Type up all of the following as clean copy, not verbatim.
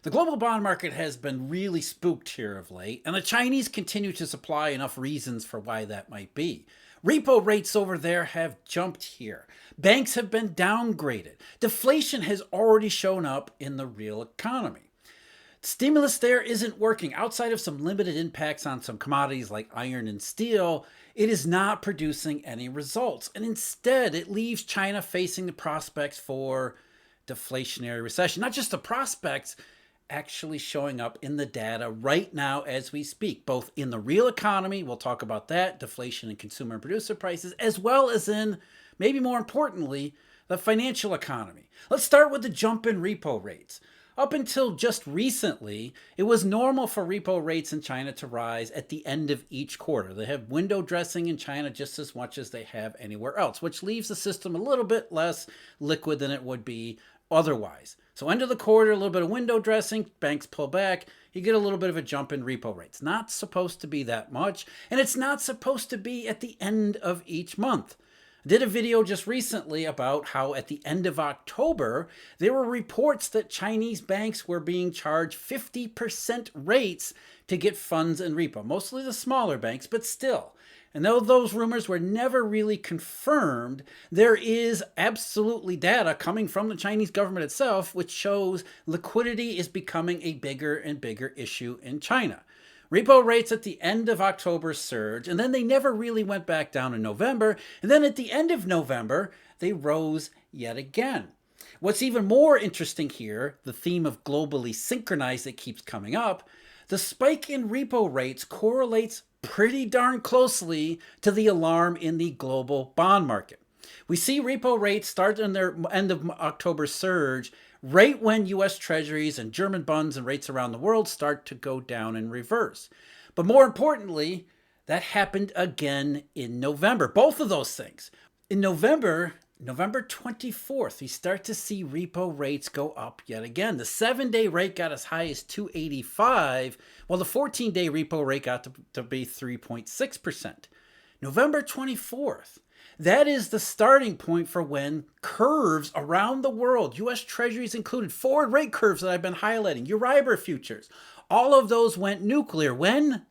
The global bond market has been really spooked here of late, and the Chinese continue to supply enough reasons for why that might be. Repo rates over there have jumped here. Banks have been downgraded. Deflation has already shown up in the real economy. Stimulus there isn't working. Outside of some limited impacts on some commodities like iron and steel, it is not producing any results. And instead, it leaves China facing the prospects for deflationary recession. Not just the prospects, actually showing up in the data right now as we speak, both in the real economy, we'll talk about that, deflation in consumer and producer prices, as well as in, maybe more importantly, the financial economy. Let's start with the jump in repo rates. Up until just recently, it was normal for repo rates in China to rise at the end of each quarter. They have window dressing in China just as much as they have anywhere else, which leaves the system a little bit less liquid than it would be otherwise. So end of the quarter, a little bit of window dressing, banks pull back, you get a little bit of a jump in repo rates. Not supposed to be that much, and it's not supposed to be at the end of each month. I did a video just recently about how at the end of October, there were reports that Chinese banks were being charged 50% rates to get funds in repo. Mostly the smaller banks, but still. And though those rumors were never really confirmed, there is absolutely data coming from the Chinese government itself which shows liquidity is becoming a bigger and bigger issue in China. Repo rates at the end of October surged, and then they never really went back down in November. And then at the end of November, they rose yet again. What's even more interesting here, the theme of globally synchronized that keeps coming up, the spike in repo rates correlates pretty darn closely to the alarm in the global bond market. We see repo rates start in their end of October surge right when US treasuries and German bonds and rates around the world start to go down in reverse. But more importantly, that happened again in November. Both of those things. In November 24th, we start to see repo rates go up yet again. The 7-day rate got as high as 285, while the 14-day repo rate got to be 3.6%. November 24th, that is the starting point for when curves around the world, US treasuries included, forward rate curves that I've been highlighting, Euribor futures, all of those went nuclear. When?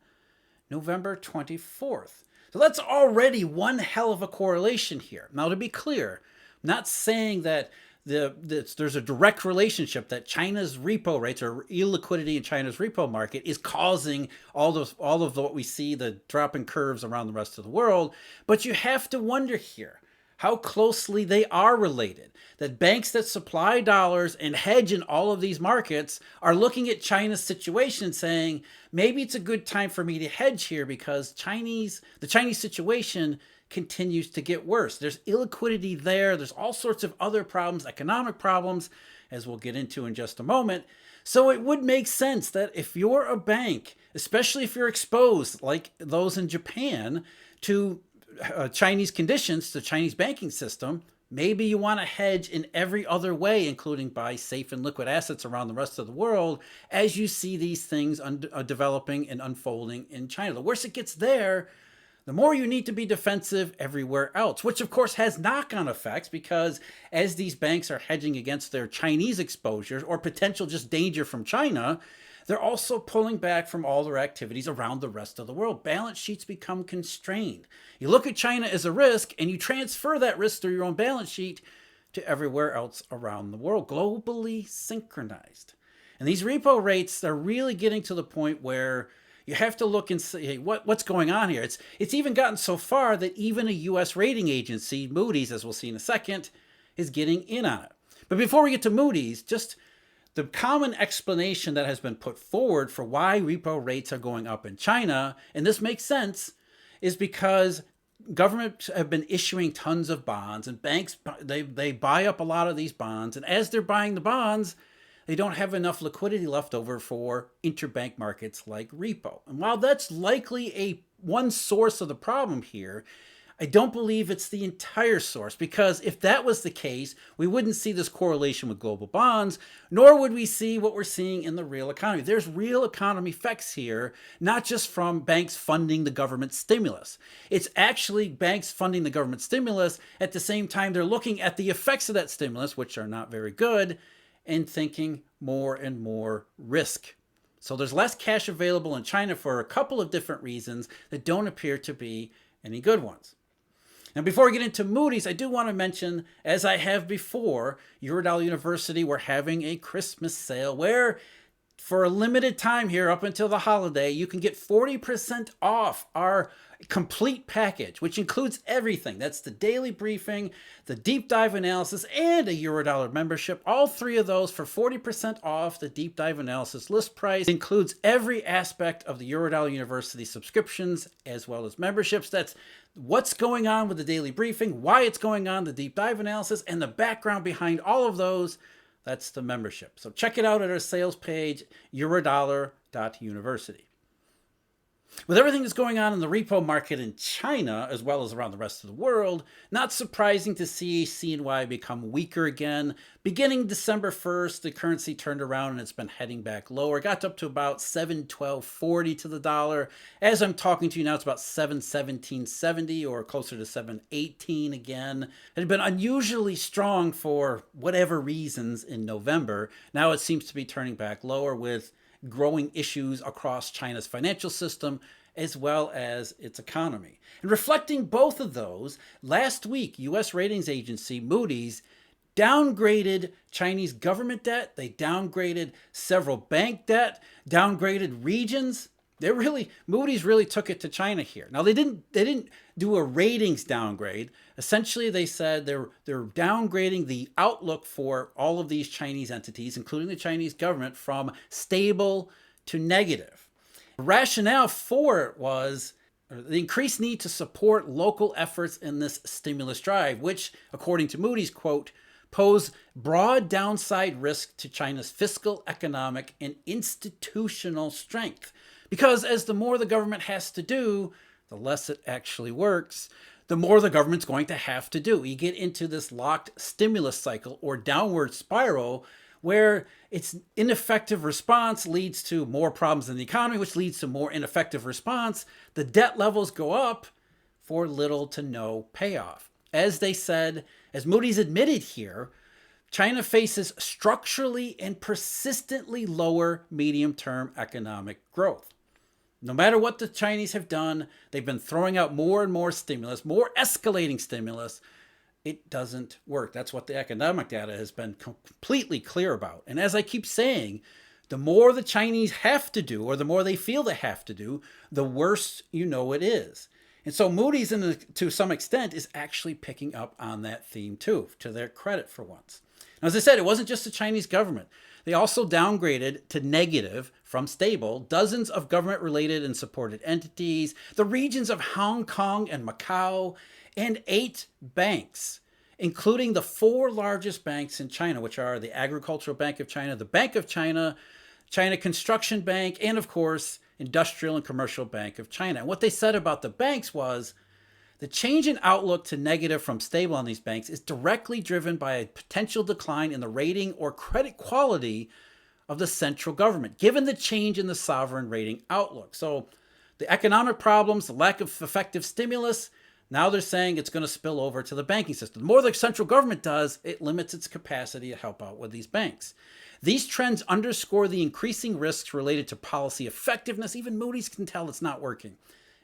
November 24th. So that's already one hell of a correlation here. Now, to be clear, I'm not saying that there's a direct relationship that China's repo rates or illiquidity in China's repo market is causing all of what we see, the drop in curves around the rest of the world. But you have to wonder here how closely they are related. That banks that supply dollars and hedge in all of these markets are looking at China's situation and saying, maybe it's a good time for me to hedge here because the Chinese situation continues to get worse. There's illiquidity there. There's all sorts of other problems, economic problems, as we'll get into in just a moment. So it would make sense that if you're a bank, especially if you're exposed, like those in Japan, to Chinese conditions, the Chinese banking system, maybe you want to hedge in every other way, including buy safe and liquid assets around the rest of the world as you see these things developing and unfolding in China. The worse it gets there, the more you need to be defensive everywhere else, which of course has knock-on effects because as these banks are hedging against their Chinese exposures or potential just danger from China, they're also pulling back from all their activities around the rest of the world. Balance sheets become constrained. You look at China as a risk and you transfer that risk through your own balance sheet to everywhere else around the world, globally synchronized. And these repo rates are really getting to the point where you have to look and say, hey, what's going on here? It's even gotten so far that even a U.S. rating agency, Moody's, as we'll see in a second, is getting in on it. But before we get to Moody's, just the common explanation that has been put forward for why repo rates are going up in China, and this makes sense, is because governments have been issuing tons of bonds and banks, they buy up a lot of these bonds. And as they're buying the bonds, they don't have enough liquidity left over for interbank markets like repo. And while that's likely one source of the problem here, I don't believe it's the entire source, because if that was the case, we wouldn't see this correlation with global bonds, nor would we see what we're seeing in the real economy. There's real economy effects here, not just from banks funding the government stimulus. It's actually banks funding the government stimulus at the same time they're looking at the effects of that stimulus, which are not very good, and thinking more and more risk. So there's less cash available in China for a couple of different reasons that don't appear to be any good ones. And before we get into Moody's, I do want to mention, as I have before, Eurodollar University, we're having a Christmas sale where for a limited time here up until the holiday, you can get 40% off our complete package, which includes everything. That's the daily briefing, the deep dive analysis, and a Eurodollar membership. All three of those for 40% off the deep dive analysis list price. It includes every aspect of the Eurodollar University subscriptions as well as memberships. That's what's going on with the daily briefing, why it's going on, the deep dive analysis, and the background behind all of those. That's the membership. So check it out at our sales page, eurodollar.university. With everything that's going on in the repo market in China, as well as around the rest of the world, not surprising to see CNY become weaker again. Beginning December 1st, the currency turned around and it's been heading back lower. It got up to about 712.40 to the dollar. As I'm talking to you now, it's about 717.70 or closer to 718 again. It had been unusually strong for whatever reasons in November. Now it seems to be turning back lower with growing issues across China's financial system as well as its economy. And reflecting both of those, last week, U.S. ratings agency Moody's downgraded Chinese government debt. They downgraded several bank debt, downgraded regions. Moody's really took it to China here. Now they didn't do a ratings downgrade. Essentially, they said they're downgrading the outlook for all of these Chinese entities, including the Chinese government, from stable to negative. The rationale for it was the increased need to support local efforts in this stimulus drive, which, according to Moody's, quote, pose broad downside risk to China's fiscal, economic, and institutional strength. Because as the more the government has to do, the less it actually works, the more the government's going to have to do. You get into this locked stimulus cycle or downward spiral where its ineffective response leads to more problems in the economy, which leads to more ineffective response. The debt levels go up for little to no payoff. As they said, as Moody's admitted here, China faces structurally and persistently lower medium-term economic growth. No matter what the Chinese have done, they've been throwing out more and more stimulus, more escalating stimulus. It doesn't work. That's what the economic data has been completely clear about. And as I keep saying, the more the Chinese have to do, or the more they feel they have to do, the worse you know it is. And so Moody's, to some extent, is actually picking up on that theme too, to their credit for once. Now, as I said, it wasn't just the Chinese government. They also downgraded to negative from stable dozens of government-related and supported entities, the regions of Hong Kong and Macau, and 8 banks, including the 4 largest banks in China, which are the Agricultural Bank of China, the Bank of China, China Construction Bank, and of course, Industrial and Commercial Bank of China. And what they said about the banks was, the change in outlook to negative from stable on these banks is directly driven by a potential decline in the rating or credit quality of the central government, given the change in the sovereign rating outlook. So the economic problems, the lack of effective stimulus, now they're saying it's going to spill over to the banking system. The more the central government does, it limits its capacity to help out with these banks. These trends underscore the increasing risks related to policy effectiveness. Even Moody's can tell it's not working,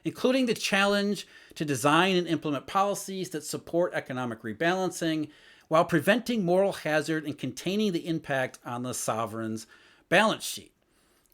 including the challenge to design and implement policies that support economic rebalancing while preventing moral hazard and containing the impact on the sovereign's balance sheet.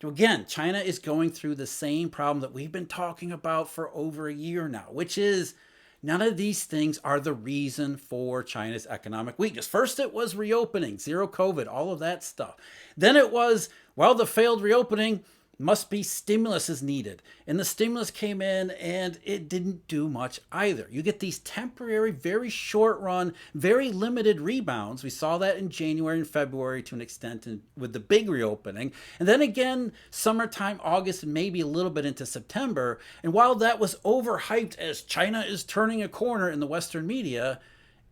So again, China is going through the same problem that we've been talking about for over a year now, which is none of these things are the reason for China's economic weakness. First, it was reopening, zero COVID, all of that stuff. Then it was, well, the failed reopening must be stimulus is needed. And the stimulus came in and it didn't do much either. You get these temporary, very short run, very limited rebounds. We saw that in January and February to an extent with the big reopening. And then again, summertime, August, and maybe a little bit into September. And while that was overhyped as China is turning a corner in the Western media,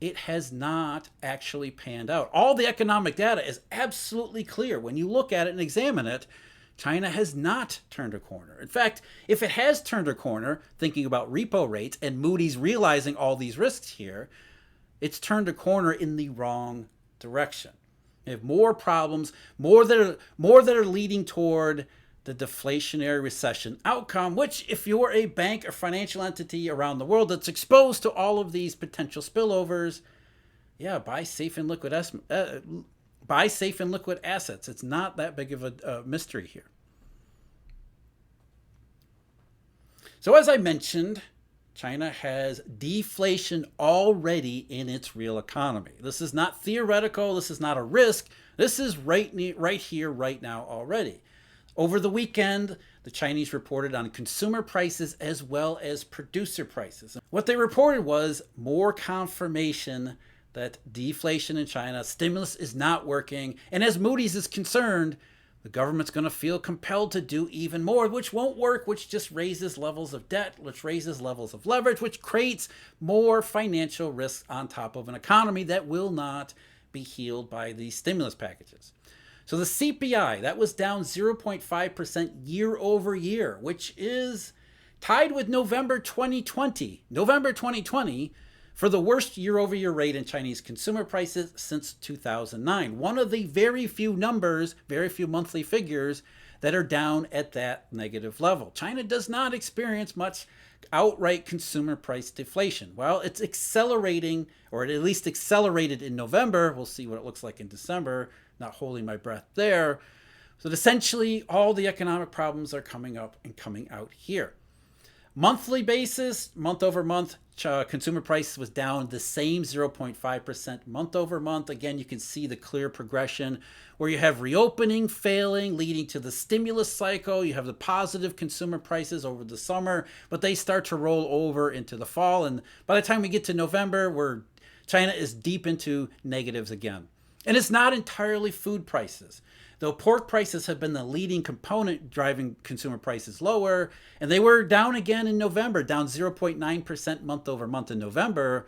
it has not actually panned out. All the economic data is absolutely clear. When you look at it and examine it, China has not turned a corner. In fact, if it has turned a corner, thinking about repo rates and Moody's realizing all these risks here, it's turned a corner in the wrong direction. They have more problems, more that are leading toward the deflationary recession outcome, which if you're a bank or financial entity around the world that's exposed to all of these potential spillovers, yeah, buy safe and liquid assets. It's not that big of a mystery here. So as I mentioned, China has deflation already in its real economy. This is not theoretical. This is not a risk. This is right here, right now already. Over the weekend, the Chinese reported on consumer prices as well as producer prices. What they reported was more confirmation that deflation in China, stimulus is not working. And as Moody's is concerned, the government's going to feel compelled to do even more, which won't work, which just raises levels of debt, which raises levels of leverage, which creates more financial risk on top of an economy that will not be healed by these stimulus packages. So the CPI, that was down 0.5% year over year, which is tied with November 2020. November 2020 for the worst year-over-year rate in Chinese consumer prices since 2009. One of the very few monthly figures that are down at that negative level. China does not experience much outright consumer price deflation. Well, it's accelerating, or it at least accelerated in November. We'll see what it looks like in December. Not holding my breath there. So essentially, all the economic problems are coming up and coming out here. Monthly basis, month over month, consumer price was down the same 0.5% month over month. Again, you can see the clear progression where you have reopening failing, leading to the stimulus cycle. You have the positive consumer prices over the summer, but they start to roll over into the fall. And by the time we get to November, China is deep into negatives again. And it's not entirely food prices. Though pork prices have been the leading component driving consumer prices lower, and they were down again in November, down 0.9% month over month in November,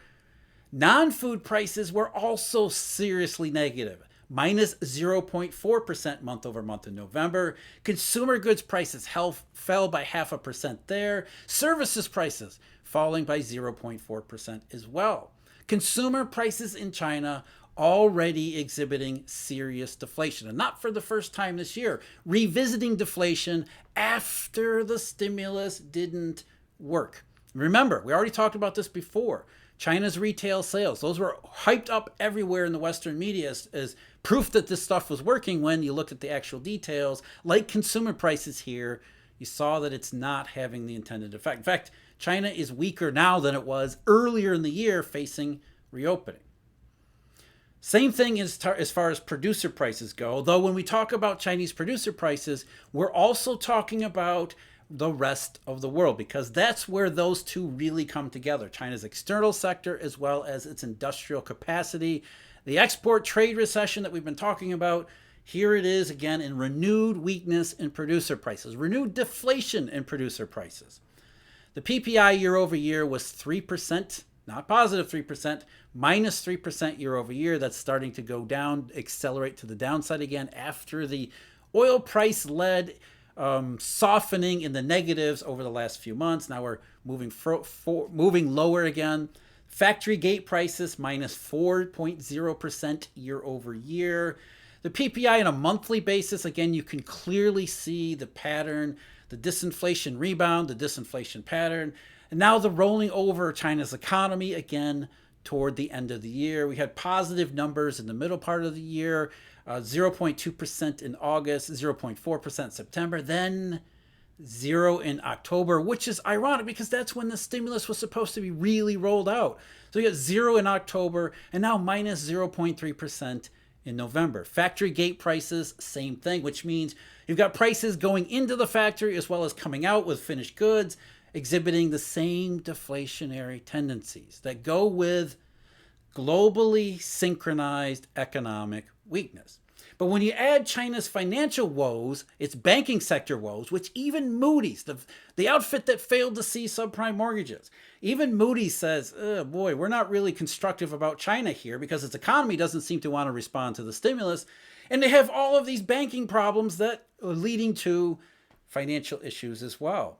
non-food prices were also seriously negative, minus 0.4% month over month in November. Consumer goods prices fell by 0.5% there. Services prices falling by 0.4% as well. Consumer prices in China already exhibiting serious deflation, and not for the first time this year, revisiting deflation after the stimulus didn't work. Remember, we already talked about this before. China's retail sales, those were hyped up everywhere in the Western media as proof that this stuff was working. When you looked at the actual details, like consumer prices here, you saw that it's not having the intended effect. In fact, China is weaker now than it was earlier in the year facing reopening. Same thing as far as producer prices go, though when we talk about Chinese producer prices, we're also talking about the rest of the world, because that's where those two really come together. China's external sector as well as its industrial capacity. The export trade recession that we've been talking about, here it is again in renewed weakness in producer prices, renewed deflation in producer prices. The PPI year over year was 3%. Not positive 3%, minus 3% year over year. That's starting to go down, accelerate to the downside again after the oil price led softening in the negatives over the last few months. Now we're moving lower again. Factory gate prices minus 4.0% year over year. The PPI on a monthly basis, again, you can clearly see the pattern, the disinflation rebound, the disinflation pattern. And now the rolling over China's economy again toward the end of the year. We had positive numbers in the middle part of the year, 0.2% in August, 0.4% in September, then 0 in October, which is ironic because that's when the stimulus was supposed to be really rolled out. So you got 0 in October and now minus 0.3% in November. Factory gate prices, same thing, which means you've got prices going into the factory as well as coming out with finished goods, exhibiting the same deflationary tendencies that go with globally synchronized economic weakness. But when you add China's financial woes, its banking sector woes, which even Moody's, the outfit that failed to see subprime mortgages, even Moody's says, oh boy, we're not really constructive about China here because its economy doesn't seem to want to respond to the stimulus. And they have all of these banking problems that are leading to financial issues as well.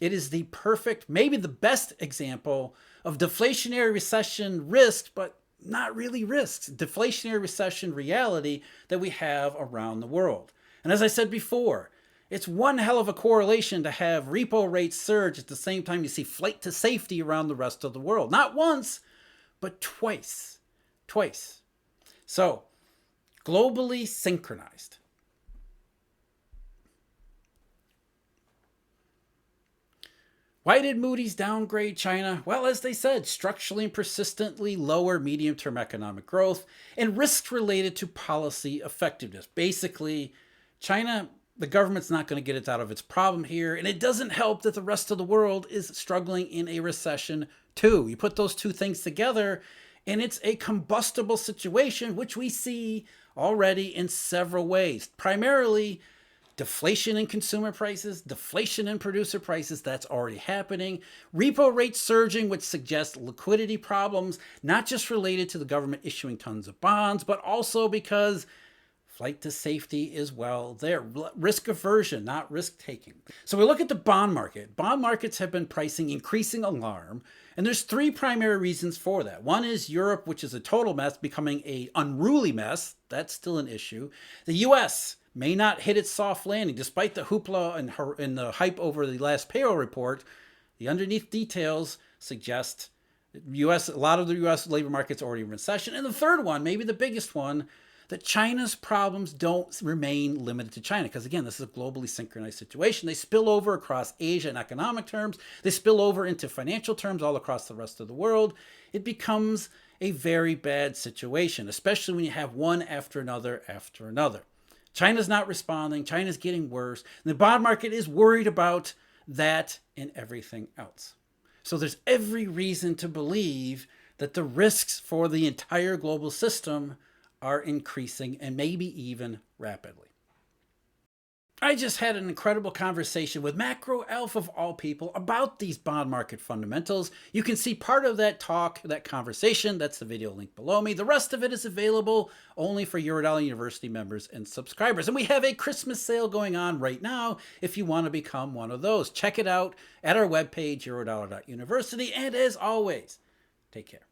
It is the perfect, maybe the best example of deflationary recession risk, but not really risks, deflationary recession reality that we have around the world. And as I said before, it's one hell of a correlation to have repo rates surge at the same time you see flight to safety around the rest of the world. Not once, but twice. Twice. So, globally synchronized. Why did Moody's downgrade China? Well, as they said, structurally and persistently lower medium-term economic growth and risks related to policy effectiveness. Basically, China, the government's not going to get it out of its problem here, and it doesn't help that the rest of the world is struggling in a recession too. You put those two things together, and it's a combustible situation, which we see already in several ways. Primarily, deflation in consumer prices, deflation in producer prices, that's already happening. Repo rates surging, which suggests liquidity problems, not just related to the government issuing tons of bonds, but also because flight to safety is, well, there. Risk aversion, not risk taking. So we look at the bond market. Bond markets have been pricing increasing alarm, and there's three primary reasons for that. One is Europe, which is a total mess, becoming an unruly mess. That's still an issue. The US may not hit its soft landing. Despite the hoopla and the hype over the last payroll report, the underneath details suggest a lot of the U.S. labor market's already in recession. And the third one, maybe the biggest one, that China's problems don't remain limited to China. Because again, this is a globally synchronized situation. They spill over across Asia in economic terms. They spill over into financial terms all across the rest of the world. It becomes a very bad situation, especially when you have one after another after another. China's not responding. China's getting worse. The bond market is worried about that and everything else. So there's every reason to believe that the risks for the entire global system are increasing and maybe even rapidly. I just had an incredible conversation with Macro Elf of all people about these bond market fundamentals. You can see part of that talk, that conversation. That's the video link below me. The rest of it is available only for Eurodollar University members and subscribers. And we have a Christmas sale going on right now if you want to become one of those. Check it out at our webpage, eurodollar.university. And as always, take care.